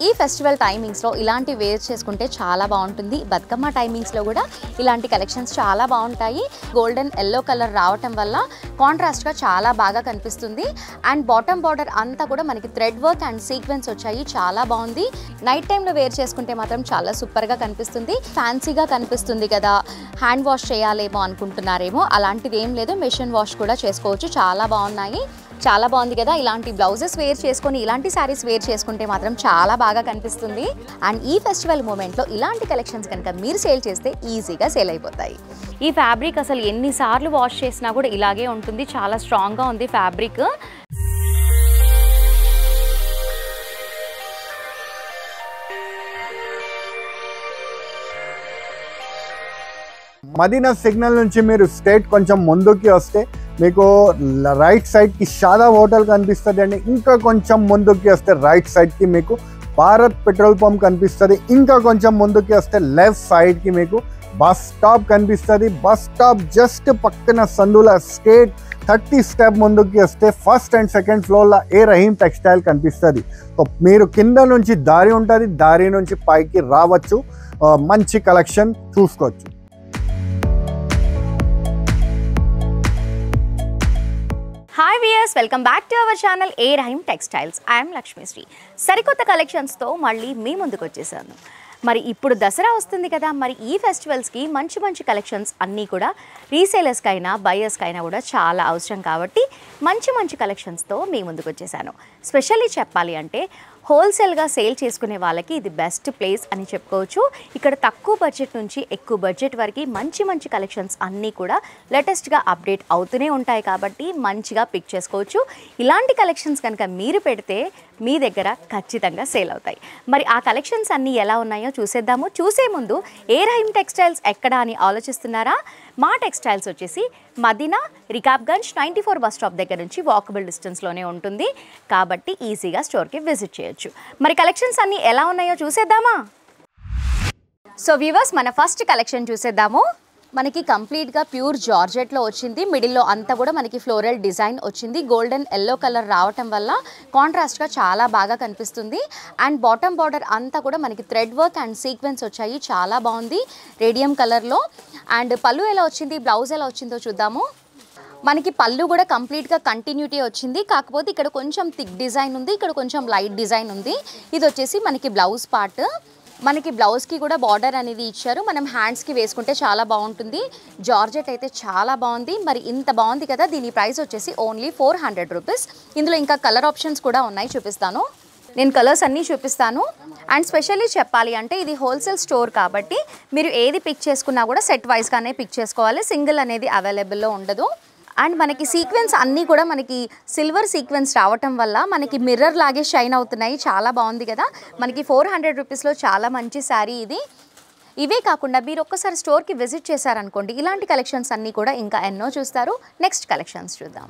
ఈ ఫెస్టివల్ టైమింగ్స్లో ఇలాంటి వేర్ చేసుకుంటే చాలా బాగుంటుంది. బతుకమ్మ టైమింగ్స్లో కూడా ఇలాంటి కలెక్షన్స్ చాలా బాగుంటాయి. గోల్డెన్ ఎల్లో కలర్ రావటం వల్ల కాంట్రాస్ట్గా చాలా బాగా కనిపిస్తుంది. అండ్ బాటమ్ బార్డర్ అంతా కూడా మనకి థ్రెడ్ వర్క్ అండ్ సీక్వెన్స్ వచ్చాయి, చాలా బాగుంది. నైట్ టైంలో వేర్ చేసుకుంటే మాత్రం చాలా సూపర్గా కనిపిస్తుంది. ఫ్యాన్సీగా కనిపిస్తుంది కదా, హ్యాండ్ వాష్ చేయాలేమో అనుకుంటున్నారేమో, అలాంటిది ఏం లేదు, మెషిన్ వాష్ కూడా చేసుకోవచ్చు. చాలా బాగున్నాయి, చాలా బాగుంది కదా. ఇలాంటి బ్లౌజెస్ వేర్ చేసుకొని ఇలాంటి శారీస్ వేర్ చేసుకుంటే మాత్రం చాలా బాగా కనిపిస్తుంది. అండ్ ఈ ఫెస్టివల్ మూమెంట్లో ఇలాంటి కలెక్షన్స్ కనుక మీరు సేల్ చేస్తే ఈజీగా సేల్ అయిపోతాయి. ఈ ఫ్యాబ్రిక్ అసలు ఎన్నిసార్లు వాష్ చేసినా కూడా ఇలాగే ఉంటుంది, చాలా స్ట్రాంగ్గా ఉంది ఫ్యాబ్రిక్. మదీనా సిగ్నల్ నుంచి మీరు స్ట్రేట్ కొంచెం ముందుకి వస్తే మీకు రైట్ సైడ్కి షాదా హోటల్ కనిపిస్తుంది అండి. ఇంకా కొంచెం ముందుకి వస్తే రైట్ సైడ్కి మీకు భారత్ పెట్రోల్ పంప్ కనిపిస్తుంది. ఇంకా కొంచెం ముందుకి వస్తే లెఫ్ట్ సైడ్కి మీకు బస్ స్టాప్ కనిపిస్తుంది. బస్ స్టాప్ జస్ట్ పక్కన సందుల స్ట్రేట్ 30 స్టెప్ ముందుకి వస్తే ఫస్ట్ అండ్ సెకండ్ ఫ్లోర్లో ఏ రహీం టెక్స్టైల్ కనిపిస్తుంది. సో మీరు కింద నుంచి దారి ఉంటుంది, దారి నుంచి పైకి రావచ్చు, మంచి కలెక్షన్ చూసుకోవచ్చు. Hi viewers, welcome back to our channel A Rahim textiles. I'm Lakshmisri. సరికొత్త కలెక్షన్స్తో మళ్ళీ మీ ముందుకు వచ్చేసాను. మరి ఇప్పుడు దసరా వస్తుంది కదా, మరి ఈ ఫెస్టివల్స్కి మంచి మంచి కలెక్షన్స్ అన్నీ కూడా రీసేలర్స్కైనా బయర్స్కైనా కూడా చాలా అవసరం కాబట్టి మంచి మంచి కలెక్షన్స్తో మీ ముందుకు వచ్చేసాను. స్పెషల్లీ చెప్పాలి అంటే హోల్సేల్గా సేల్ చేసుకునే వాళ్ళకి ఇది బెస్ట్ ప్లేస్ అని చెప్పుకోవచ్చు. ఇక్కడ తక్కువ బడ్జెట్ నుంచి ఎక్కువ బడ్జెట్ వరకు మంచి మంచి కలెక్షన్స్ అన్నీ కూడా లేటెస్ట్గా అప్డేట్ అవుతూనే ఉంటాయి కాబట్టి మంచిగా పిక్ చేసుకోవచ్చు. ఇలాంటి కలెక్షన్స్ కనుక మీరు పెడితే మీ దగ్గర ఖచ్చితంగా సేల్ అవుతాయి. మరి ఆ కలెక్షన్స్ అన్నీ ఎలా ఉన్నాయో చూసేద్దాము. చూసే ముందు ఏ రహీం టెక్స్టైల్స్ ఎక్కడా అని ఆలోచిస్తున్నారా? మా టెక్స్టైల్స్ వచ్చేసి మదీనా రికాబ్గంజ్ 94 బస్ స్టాప్ దగ్గర నుంచి వాకబుల్ డిస్టెన్స్లోనే ఉంటుంది కాబట్టి ఈజీగా స్టోర్కి విజిట్ చేయొచ్చు. మరి కలెక్షన్స్ అన్నీ ఎలా ఉన్నాయో చూసేద్దామా? సో వ్యూవర్స్, మన ఫస్ట్ కలెక్షన్ చూసేద్దాము. మనకి కంప్లీట్గా ప్యూర్ జార్జెట్లో వచ్చింది. మిడిల్లో అంతా కూడా మనకి ఫ్లోరల్ డిజైన్ వచ్చింది. గోల్డెన్ ఎల్లో కలర్ రావటం వల్ల కాంట్రాస్ట్గా చాలా బాగా కనిపిస్తుంది. అండ్ బాటమ్ బార్డర్ అంతా కూడా మనకి థ్రెడ్ వర్క్ అండ్ సీక్వెన్స్ వచ్చాయి, చాలా బాగుంది రేడియం కలర్లో. అండ్ పళ్ళు ఎలా వచ్చింది, బ్లౌజ్ ఎలా వచ్చిందో చూద్దాము. మనకి పళ్ళు కూడా కంప్లీట్గా కంటిన్యూటీ వచ్చింది, కాకపోతే ఇక్కడ కొంచెం థిక్ డిజైన్ ఉంది, ఇక్కడ కొంచెం లైట్ డిజైన్ ఉంది. ఇది వచ్చేసి మనకి బ్లౌజ్ పార్ట్. మనకి బ్లౌజ్కి కూడా బార్డర్ అనేది ఇచ్చారు, మనం హ్యాండ్స్కి వేసుకుంటే చాలా బాగుంటుంది. జార్జెట్ అయితే చాలా బాగుంది. మరి ఇంత బాగుంది కదా, దీని ప్రైస్ వచ్చేసి ఓన్లీ 400 రూపీస్. ఇందులో ఇంకా కలర్ ఆప్షన్స్ కూడా ఉన్నాయి, చూపిస్తాను. నేను కలర్స్ అన్నీ చూపిస్తాను. అండ్ స్పెషల్లీ చెప్పాలి అంటే ఇది హోల్సేల్ స్టోర్ కాబట్టి మీరు ఏది పిక్ చేసుకున్నా కూడా సెట్ వైజ్గానే పిక్ చేసుకోవాలి, సింగిల్ అనేది అవైలబుల్లో ఉండదు. అండ్ మనకి సీక్వెన్స్ అన్నీ కూడా మనకి సిల్వర్ సీక్వెన్స్ రావటం వల్ల మనకి మిర్రర్ లాగే షైన్ అవుతున్నాయి, చాలా బాగుంది కదా. మనకి 400 రూపీస్లో చాలా మంచి శారీ ఇది. ఇవే కాకుండా మీరు ఒక్కసారి స్టోర్కి విజిట్ చేశారనుకోండి, ఇలాంటి కలెక్షన్స్ అన్నీ కూడా ఇంకా ఎన్నో చూస్తారు. నెక్స్ట్ కలెక్షన్స్ చూద్దాం.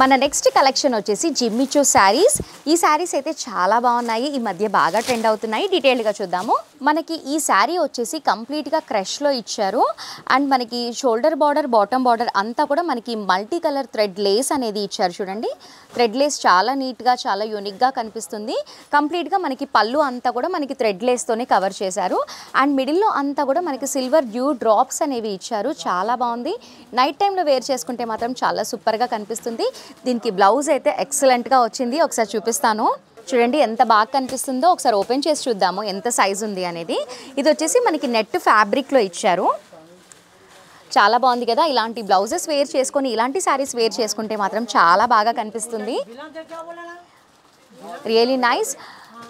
మన నెక్స్ట్ కలెక్షన్ వచ్చేసి జిమ్మిచూ శారీస్. ఈ శారీస్ అయితే చాలా బాగున్నాయి, ఈ మధ్య బాగా ట్రెండ్ అవుతున్నాయి. డీటెయిల్గా చూద్దాము. మనకి ఈ శారీ వచ్చేసి కంప్లీట్గా క్రష్లో ఇచ్చారు. అండ్ మనకి షోల్డర్ బార్డర్ బాటమ్ బార్డర్ అంతా కూడా మనకి మల్టీ కలర్ థ్రెడ్ లేస్ అనేది ఇచ్చారు. చూడండి, థ్రెడ్ లేస్ చాలా నీట్గా చాలా యూనిక్గా కనిపిస్తుంది. కంప్లీట్గా మనకి పళ్ళు అంతా కూడా మనకి థ్రెడ్ లేస్తోనే కవర్ చేశారు. అండ్ మిడిల్లో అంతా కూడా మనకి సిల్వర్ డ్యూ డ్రాప్స్ అనేవి ఇచ్చారు, చాలా బాగుంది. నైట్ టైంలో వేర్ చేసుకుంటే మాత్రం చాలా సూపర్గా కనిపిస్తుంది. దీనికి బ్లౌజ్ అయితే ఎక్సలెంట్గా వచ్చింది, ఒకసారి చూపిస్తాను. చూడండి ఎంత బాగా కనిపిస్తుందో, ఒకసారి ఓపెన్ చేసి చూద్దాము ఎంత సైజు ఉంది అనేది. ఇది వచ్చేసి మనకి నెట్ ఫ్యాబ్రిక్లో ఇచ్చారు, చాలా బాగుంది కదా. ఇలాంటి బ్లౌజెస్ వేర్ చేసుకొని ఇలాంటి శారీస్ వేర్ చేసుకుంటే మాత్రం చాలా బాగా కనిపిస్తుంది. Really nice.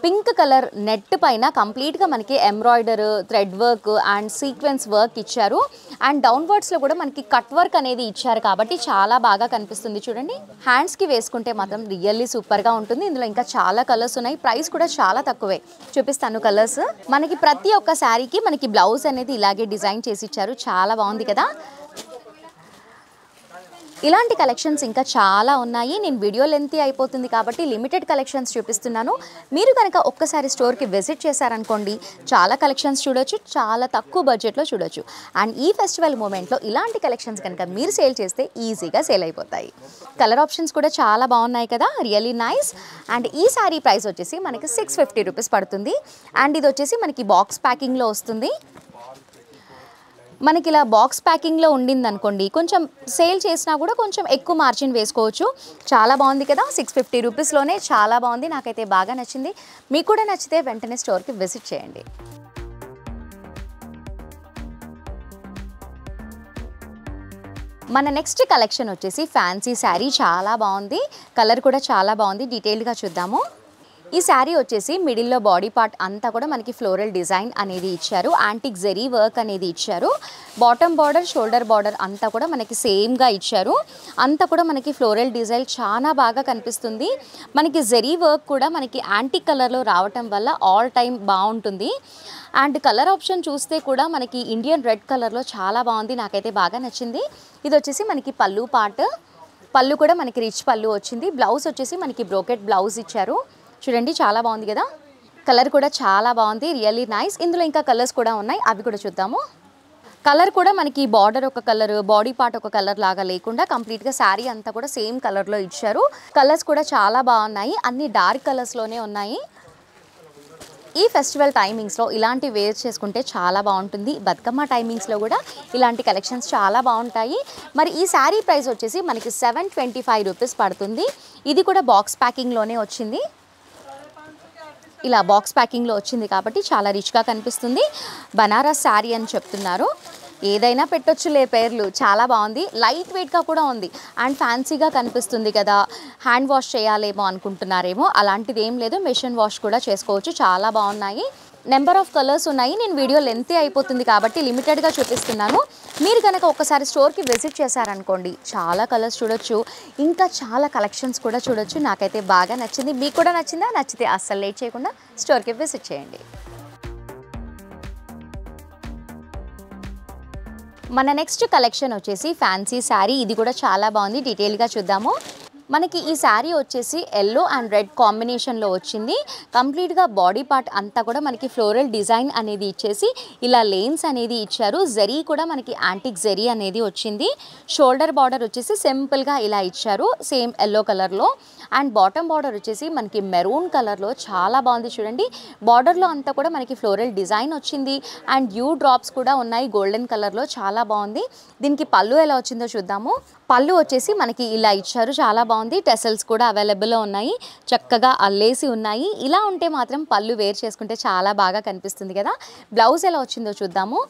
Pink colour net పైన కంప్లీట్గా మనకి embroider thread work and sequence work ఇచ్చారు. అండ్ డౌన్వర్డ్స్లో కూడా మనకి కట్ వర్క్ అనేది ఇచ్చారు కాబట్టి చాలా బాగా కనిపిస్తుంది. చూడండి, హ్యాండ్స్కి వేసుకుంటే మాత్రం రియల్లీ సూపర్గా ఉంటుంది. ఇందులో ఇంకా చాలా కలర్స్ ఉన్నాయి, ప్రైస్ కూడా చాలా తక్కువే. చూపిస్తాను కలర్స్. మనకి ప్రతి ఒక్క శారీకి మనకి బ్లౌజ్ అనేది ఇలాగే డిజైన్ చేసి ఇచ్చారు, చాలా బాగుంది కదా. ఇలాంటి కలెక్షన్స్ ఇంకా చాలా ఉన్నాయి. నేను వీడియో లెంతీ అయిపోతుంది కాబట్టి లిమిటెడ్ కలెక్షన్స్ చూపిస్తున్నాను. మీరు కనుక ఒక్కసారి స్టోర్కి విజిట్ చేశారనుకోండి, చాలా కలెక్షన్స్ చూడొచ్చు, చాలా తక్కువ బడ్జెట్లో చూడొచ్చు. అండ్ ఈ ఫెస్టివల్ మూమెంట్లో ఇలాంటి కలెక్షన్స్ కనుక మీరు సేల్ చేస్తే ఈజీగా సేల్ అయిపోతాయి. కలర్ ఆప్షన్స్ కూడా చాలా బాగున్నాయి కదా, రియల్లీ నైస్. అండ్ ఈ శారీ ప్రైస్ వచ్చేసి మనకి 650 రూపీస్ పడుతుంది. అండ్ ఇది వచ్చేసి మనకి బాక్స్ ప్యాకింగ్లో వస్తుంది. మనకి ఇలా బాక్స్ ప్యాకింగ్లో ఉండింది అనుకోండి, కొంచెం సేల్ చేసినా కూడా కొంచెం ఎక్కువ మార్జిన్ వేసుకోవచ్చు. చాలా బాగుంది కదా, 650 రూపీస్లోనే చాలా బాగుంది. నాకైతే బాగా నచ్చింది. మీకు కూడా నచ్చితే వెంటనే స్టోర్కి విజిట్ చేయండి. మన నెక్స్ట్ కలెక్షన్ వచ్చేసి ఫ్యాన్సీ శారీ. చాలా బాగుంది, కలర్ కూడా చాలా బాగుంది. డీటెయిల్గా చూద్దాము. ఈ శారీ వచ్చేసి మిడిల్లో బాడీ పార్ట్ అంతా కూడా మనకి ఫ్లోరల్ డిజైన్ అనేది ఇచ్చారు, యాంటిక్ జెరీ వర్క్ అనేది ఇచ్చారు. బాటమ్ బార్డర్, షోల్డర్ బార్డర్ అంతా కూడా మనకి సేమ్గా ఇచ్చారు. అంతా కూడా మనకి ఫ్లోరల్ డిజైన్ చాలా బాగా కనిపిస్తుంది. మనకి జెరీ వర్క్ కూడా మనకి యాంటిక్ కలర్లో రావటం వల్ల ఆల్ టైమ్ బాగుంటుంది. అండ్ కలర్ ఆప్షన్ చూస్తే కూడా మనకి ఇండియన్ రెడ్ కలర్లో చాలా బాగుంది. నాకైతే బాగా నచ్చింది. ఇది వచ్చేసి మనకి పళ్ళు పార్ట్. పళ్ళు కూడా మనకి రిచ్ పళ్ళు వచ్చింది. బ్లౌజ్ వచ్చేసి మనకి బ్రోకెట్ బ్లౌజ్ ఇచ్చారు. చూడండి, చాలా బాగుంది కదా, కలర్ కూడా చాలా బాగుంది, రియల్లీ నైస్. ఇందులో ఇంకా కలర్స్ కూడా ఉన్నాయి, అవి కూడా చూద్దాము. కలర్ కూడా మనకి బార్డర్ ఒక కలర్, బాడీ పార్ట్ ఒక కలర్ లాగా లేకుండా కంప్లీట్గా శారీ అంతా కూడా సేమ్ కలర్లో ఇచ్చారు. కలర్స్ కూడా చాలా బాగున్నాయి, అన్ని డార్క్ కలర్స్లోనే ఉన్నాయి. ఈ ఫెస్టివల్ టైమింగ్స్లో ఇలాంటి వేర్ చేసుకుంటే చాలా బాగుంటుంది. బతుకమ్మ టైమింగ్స్లో కూడా ఇలాంటి కలెక్షన్స్ చాలా బాగుంటాయి. మరి ఈ శారీ ప్రైస్ వచ్చేసి మనకి 725 రూపీస్ పడుతుంది. ఇది కూడా బాక్స్ ప్యాకింగ్లోనే వచ్చింది. ఇలా బాక్స్ ప్యాకింగ్లో వచ్చింది కాబట్టి చాలా రిచ్గా కనిపిస్తుంది. బనారస్ శారీ అని చెప్తున్నారు. ఏదైనా పెట్టొచ్చులే పేర్లు, చాలా బాగుంది. లైట్ వెయిట్గా కూడా ఉంది అండ్ ఫ్యాన్సీగా కనిపిస్తుంది కదా. హ్యాండ్ వాష్ చేయాలేమో అనుకుంటున్నారేమో, అలాంటిది ఏం లేదు, మెషిన్ వాష్ కూడా చేసుకోవచ్చు. చాలా బాగున్నాయి. నెంబర్ ఆఫ్ కలర్స్ ఉన్నాయి. నేను వీడియో లెంతీ అయిపోతుంది కాబట్టి లిమిటెడ్గా చూపిస్తున్నాను. మీరు కనుక ఒక్కసారి స్టోర్కి విజిట్ చేశారనుకోండి, చాలా కలర్స్ చూడొచ్చు, ఇంకా చాలా కలెక్షన్స్ కూడా చూడొచ్చు. నాకైతే బాగా నచ్చింది. మీకు కూడా నచ్చిందా? నచ్చితే అస్సలు లేట్ చేయకుండా స్టోర్కి విజిట్ చేయండి. మన నెక్స్ట్ కలెక్షన్ వచ్చేసి ఫ్యాన్సీ శారీ. ఇది కూడా చాలా బాగుంది, డీటెయిల్గా చూద్దాము. మనకి ఈ శారీ వచ్చేసి ఎల్లో అండ్ రెడ్ కాంబినేషన్లో వచ్చింది. కంప్లీట్గా బాడీ పార్ట్ అంతా కూడా మనకి ఫ్లోరల్ డిజైన్ అనేది ఇచ్చేసి ఇలా లేన్స్ అనేది ఇచ్చారు. జరీ కూడా మనకి యాంటిక్ జరీ అనేది వచ్చింది. షోల్డర్ బార్డర్ వచ్చేసి సింపుల్గా ఇలా ఇచ్చారు, సేమ్ ఎల్లో కలర్లో. అండ్ బాటమ్ బార్డర్ వచ్చేసి మనకి మెరూన్ కలర్లో చాలా బాగుంది. చూడండి, బార్డర్లో అంతా కూడా మనకి ఫ్లోరల్ డిజైన్ వచ్చింది అండ్ యూ డ్రాప్స్ కూడా ఉన్నాయి గోల్డెన్ కలర్లో, చాలా బాగుంది. దీనికి పళ్ళు ఎలా వచ్చిందో చూద్దాము. పళ్ళు వచ్చేసి మనకి ఇలా ఇచ్చారు, చాలా బాగుంది. టెసల్స్ కూడా అవైలబుల్లో ఉన్నాయి, చక్కగా అల్లేసి ఉన్నాయి. ఇలా ఉంటే మాత్రం పళ్ళు వేర్ చేసుకుంటే చాలా బాగా కనిపిస్తుంది కదా. బ్లౌజ్ ఎలా వచ్చిందో చూద్దాము.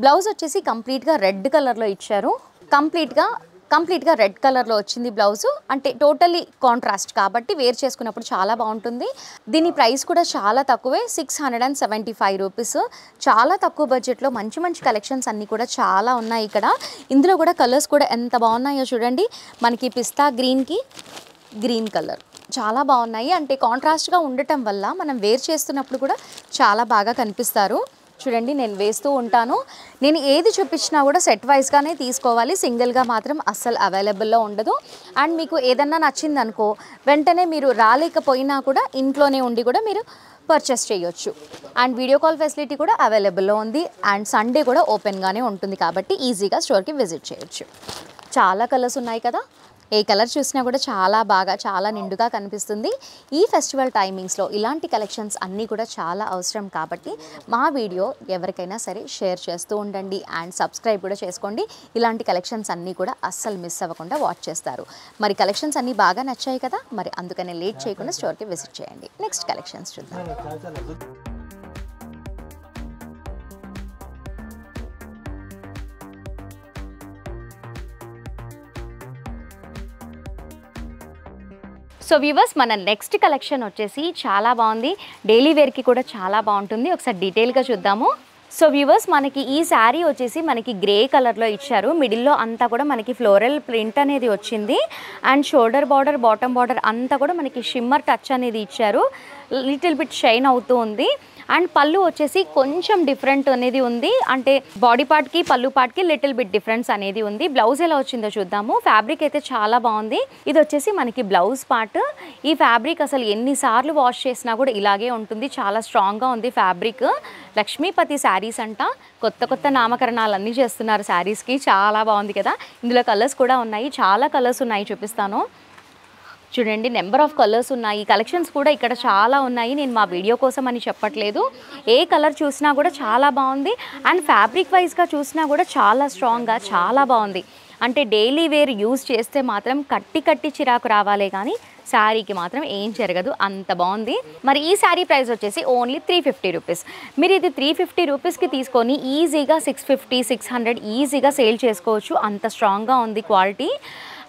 బ్లౌజ్ వచ్చేసి కంప్లీట్గా రెడ్ కలర్లో ఇచ్చారు. కంప్లీట్గా రెడ్ కలర్లో వచ్చింది బ్లౌజు. అంటే టోటల్లీ కాంట్రాస్ట్ కాబట్టి వేర్ చేసుకున్నప్పుడు చాలా బాగుంటుంది. దీని ప్రైస్ కూడా చాలా తక్కువే, 675 రూపీస్. చాలా తక్కువ బడ్జెట్లో మంచి మంచి కలెక్షన్స్ అన్నీ కూడా చాలా ఉన్నాయి ఇక్కడ. ఇందులో కూడా కలర్స్ కూడా ఎంత బాగున్నాయో చూడండి. మనకి పిస్తా గ్రీన్కి గ్రీన్ కలర్ చాలా బాగున్నాయి. అంటే కాంట్రాస్ట్గా ఉండటం వల్ల మనం వేర్ చేస్తున్నప్పుడు కూడా చాలా బాగా కనిపిస్తారు. చూడండి, నేను వేస్తూ ఉంటాను. నేను ఏది చూపించినా కూడా సెట్ వైజ్గానే తీసుకోవాలి, సింగిల్గా మాత్రం అస్సలు అవైలబుల్లో ఉండదు. అండ్ మీకు ఏదన్నా నచ్చిందనుకో వెంటనే మీరు రాలేకపోయినా కూడా ఇంట్లోనే ఉండి కూడా మీరు పర్చేస్ చేయొచ్చు. అండ్ వీడియో కాల్ ఫెసిలిటీ కూడా అవైలబుల్లో ఉంది. అండ్ సండే కూడా ఓపెన్గానే ఉంటుంది కాబట్టి ఈజీగా స్టోర్కి విజిట్ చేయొచ్చు. చాలా కలర్స్ ఉన్నాయి కదా, ఏ కలర్ చూసినా కూడా చాలా బాగా, చాలా నిండుగా కనిపిస్తుంది. ఈ ఫెస్టివల్ టైమింగ్స్లో ఇలాంటి కలెక్షన్స్ అన్నీ కూడా చాలా అవసరం కాబట్టి మా వీడియో ఎవరికైనా సరే షేర్ చేస్తూ ఉండండి అండ్ సబ్స్క్రైబ్ కూడా చేసుకోండి. ఇలాంటి కలెక్షన్స్ అన్నీ కూడా అస్సలు మిస్ అవ్వకుండా వాచ్ చేస్తారు. మరి కలెక్షన్స్ అన్నీ బాగా నచ్చాయి కదా, మరి అందుకనే లేట్ చేయకుండా స్టోర్కి విజిట్ చేయండి. నెక్స్ట్ కలెక్షన్స్ చూద్దాం. సో వ్యూవర్స్, మన నెక్స్ట్ కలెక్షన్ వచ్చేసి చాలా బాగుంది. డైలీ వేర్కి కూడా చాలా బాగుంటుంది. ఒకసారి డీటెయిల్గా చూద్దాము. సో వ్యూవర్స్, మనకి ఈ శారీ వచ్చేసి మనకి గ్రే కలర్లో ఇచ్చారు. మిడిల్లో అంతా కూడా మనకి ఫ్లోరల్ ప్రింట్ అనేది వచ్చింది. And shoulder border, bottom border అంతా కూడా మనకి షిమ్మర్ టచ్ అనేది ఇచ్చారు. లిటిల్ బిట్ షైన్ అవుతూ ఉంది. అండ్ పళ్ళు వచ్చేసి కొంచెం డిఫరెంట్ అనేది ఉంది, అంటే బాడీ పార్ట్కి పళ్ళు పార్ట్కి లిటిల్ బిట్ డిఫరెన్స్ అనేది ఉంది. బ్లౌజ్ ఎలా వచ్చిందో చూద్దాము. ఫ్యాబ్రిక్ అయితే చాలా బాగుంది. ఇది వచ్చేసి మనకి బ్లౌజ్ పార్ట్. ఈ ఫ్యాబ్రిక్ అసలు ఎన్నిసార్లు వాష్ చేసినా కూడా ఇలాగే ఉంటుంది, చాలా స్ట్రాంగ్గా ఉంది ఫ్యాబ్రిక్. లక్ష్మీపతి శారీస్ అంట, కొత్త కొత్త నామకరణాలన్నీ చేస్తున్నారు శారీస్కి, చాలా బాగుంది కదా. ఇందులో కలర్స్ కూడా ఉన్నాయి, చాలా కలర్స్ ఉన్నాయి, చూపిస్తాను చూడండి. నెంబర్ ఆఫ్ కలర్స్ ఉన్నాయి. కలెక్షన్స్ కూడా ఇక్కడ చాలా ఉన్నాయి, నేను మా వీడియో కోసం అని చెప్పట్లేదు. ఏ కలర్ చూసినా కూడా చాలా బాగుంది. అండ్ ఫ్యాబ్రిక్ వైజ్గా చూసినా కూడా చాలా స్ట్రాంగ్గా చాలా బాగుంది. అంటే డైలీ వేర్ యూజ్ చేస్తే మాత్రం కట్టి చిరాకు రావాలే కానీ శారీకి మాత్రం ఏం జరగదు, అంత బాగుంది. మరి ఈ శారీ ప్రైస్ వచ్చేసి ఓన్లీ 350 రూపీస్. మీరు ఇది 350 రూపీస్కి తీసుకొని ఈజీగా 650, 600 ఈజీగా సేల్ చేసుకోవచ్చు, అంత స్ట్రాంగ్గా ఉంది క్వాలిటీ.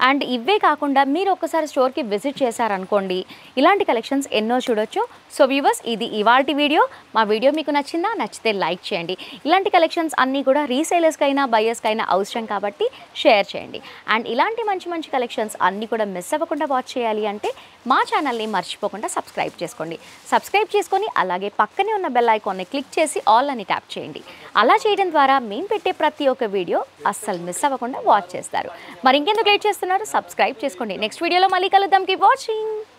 అండ్ ఇవే కాకుండా మీరు ఒక్కసారి స్టోర్కి విజిట్ చేశారనుకోండి, ఇలాంటి కలెక్షన్స్ ఎన్నో చూడొచ్చు. సో వ్యూవర్స్, ఇది ఇవాల్టి వీడియో. మా వీడియో మీకు నచ్చిందా? నచ్చితే లైక్ చేయండి. ఇలాంటి కలెక్షన్స్ అన్నీ కూడా రీసేలర్స్కైనా బయర్స్కైనా అవసరం కాబట్టి షేర్ చేయండి. అండ్ ఇలాంటి మంచి మంచి కలెక్షన్స్ అన్నీ కూడా మిస్ అవ్వకుండా వాచ్ చేయాలి అంటే మా ఛానల్ని మర్చిపోకుండా సబ్స్క్రైబ్ చేసుకోండి. సబ్స్క్రైబ్ చేసుకొని అలాగే పక్కనే ఉన్న బెల్ ఐకాన్ని క్లిక్ చేసి ఆల్ అని ట్యాప్ చేయండి. అలా చేయడం ద్వారా మేము పెట్టే ప్రతి ఒక్క వీడియో అస్సలు మిస్ అవ్వకుండా వాచ్ చేస్తారు. మరి ఇంకెందుకు లేట్ చేస్తున్నారు? సబ్స్క్రైబ్ చేసుకోండి. నెక్స్ట్ వీడియోలో మళ్ళీ కలుద్దాం. Keep watching.